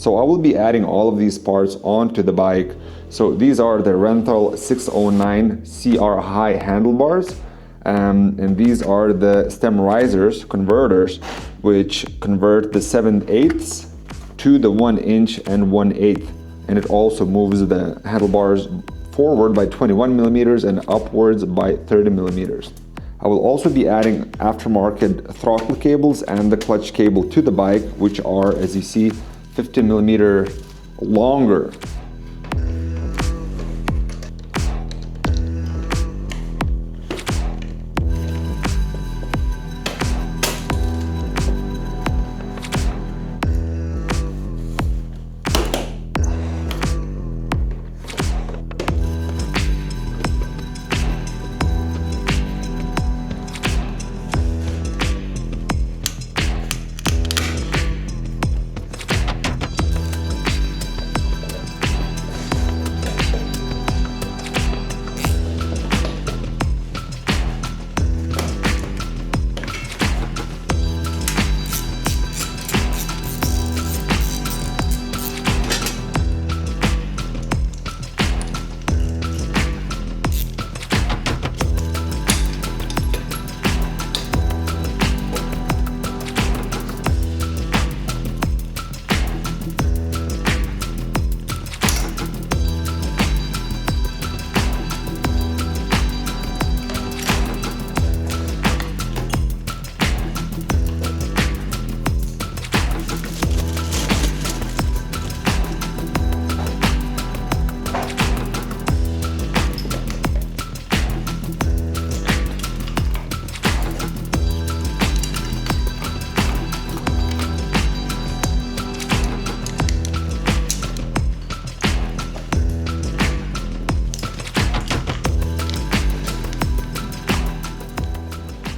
So I will be adding all of these parts onto the bike. So these are the Renthal 609 CR high handlebars. And these are the stem risers, converters, which convert the 7/8 to the 1 inch and 1/8. And it also moves the handlebars forward by 21 millimeters and upwards by 30 millimeters. I will also be adding aftermarket throttle cables and the clutch cable to the bike, which are, as you see, 15 millimeter longer.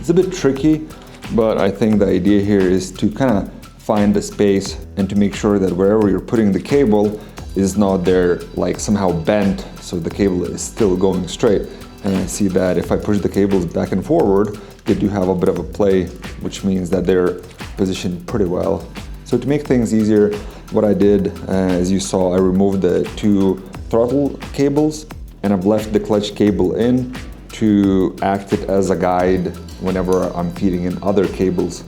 It's a bit tricky, but I think the idea here is to kind of find the space and to make sure that wherever you're putting the cable is not there like somehow bent, so the cable is still going straight. And I see that if I push the cables back and forward, they do have a bit of a play, which means that they're positioned pretty well. So to make things easier, what I did, as you saw, I removed the 2 throttle cables and I've left the clutch cable in to act it as a guide whenever I'm feeding in other cables.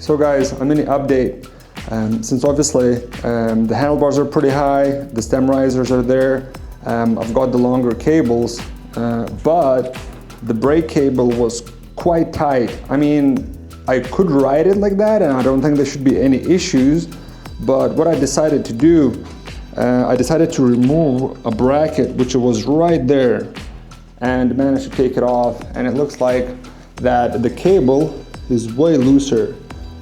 So guys, a mini update. Since obviously the handlebars are pretty high, the stem risers are there, I've got the longer cables, but the brake cable was quite tight. I mean, I could ride it like that and I don't think there should be any issues, but what I decided to do, I decided to remove a bracket which was right there and managed to take it off, and it looks like that the cable is way looser.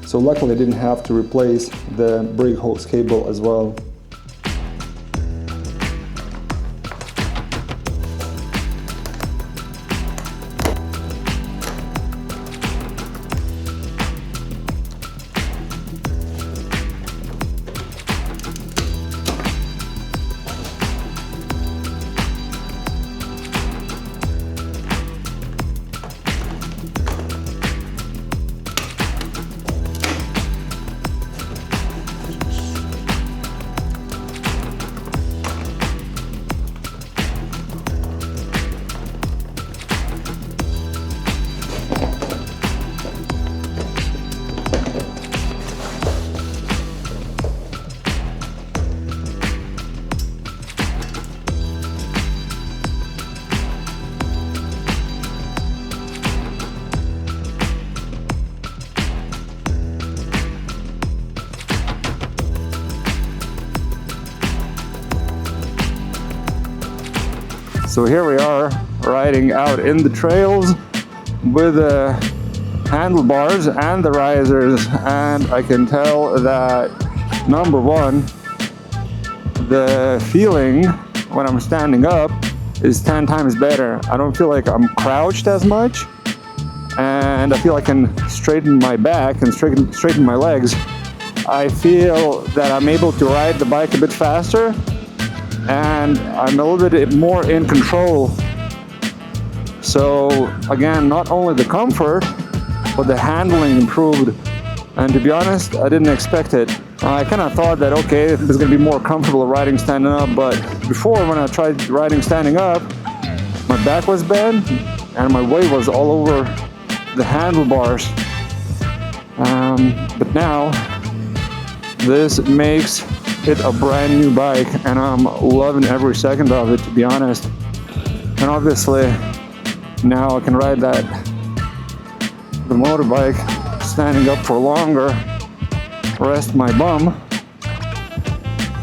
So luckily I didn't have to replace the brake hose cable as well. So here we are riding out in the trails with the handlebars and the risers, and I can tell that number one, the feeling when I'm standing up is 10 times better. I don't feel like I'm crouched as much, and I feel I can straighten my back and straighten my legs. I feel that I'm able to ride the bike a bit faster, and I'm a little bit more in control. So again, not only the comfort, but the handling improved. And to be honest, I didn't expect it. I kind of thought that, okay, it's going to be more comfortable riding standing up, but before, when I tried riding standing up, my back was bent and my weight was all over the handlebars. But now, this makes it a brand new bike, and I'm loving every second of it, to be honest. And obviously now I can ride the motorbike standing up for longer, rest my bum,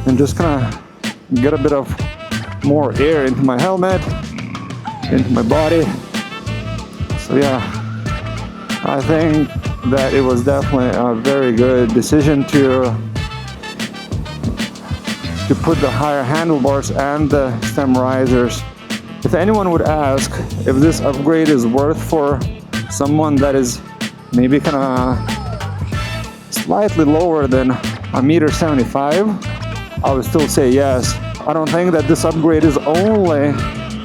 and just kind of get a bit of more air into my helmet, into my body. So yeah, I think that it was definitely a very good decision to put the higher handlebars and the stem risers. If anyone would ask if this upgrade is worth for someone that is maybe kind of slightly lower than 1.75 m, I would still say yes. I don't think that this upgrade is only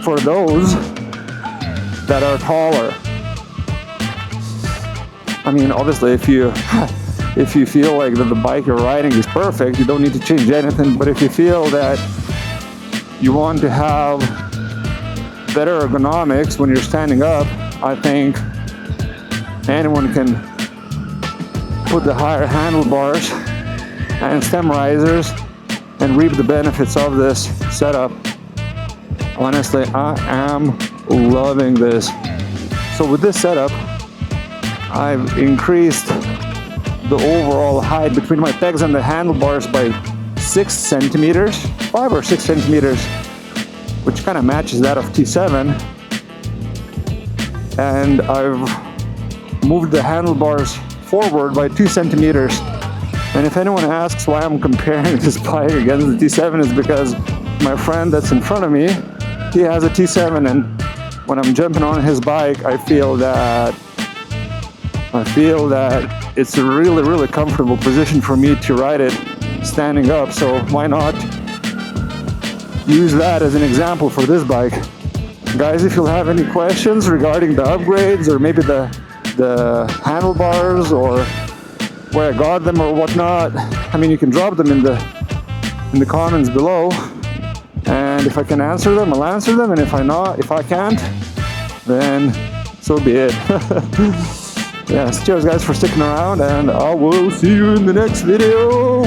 for those that are taller. I mean, obviously if you feel like that the bike you're riding is perfect, you don't need to change anything. But if you feel that you want to have better ergonomics when you're standing up, I think anyone can put the higher handlebars and stem risers and reap the benefits of this setup. Honestly, I am loving this. So with this setup, I've increased the overall height between my pegs and the handlebars by 6 centimeters, 5 or 6 centimeters, which kind of matches that of T7. And I've moved the handlebars forward by 2 centimeters. And if anyone asks why I'm comparing this bike against the T7, it's because my friend that's in front of me, he has a T7, and when I'm jumping on his bike, I feel that it's a really, really comfortable position for me to ride it standing up. So why not use that as an example for this bike? Guys, if you'll have any questions regarding the upgrades, or maybe the handlebars, or where I got them or whatnot, I mean, you can drop them in the comments below, and if I can answer them, I'll answer them, and if I can't, then so be it. yes, cheers guys for sticking around, and I will see you in the next video.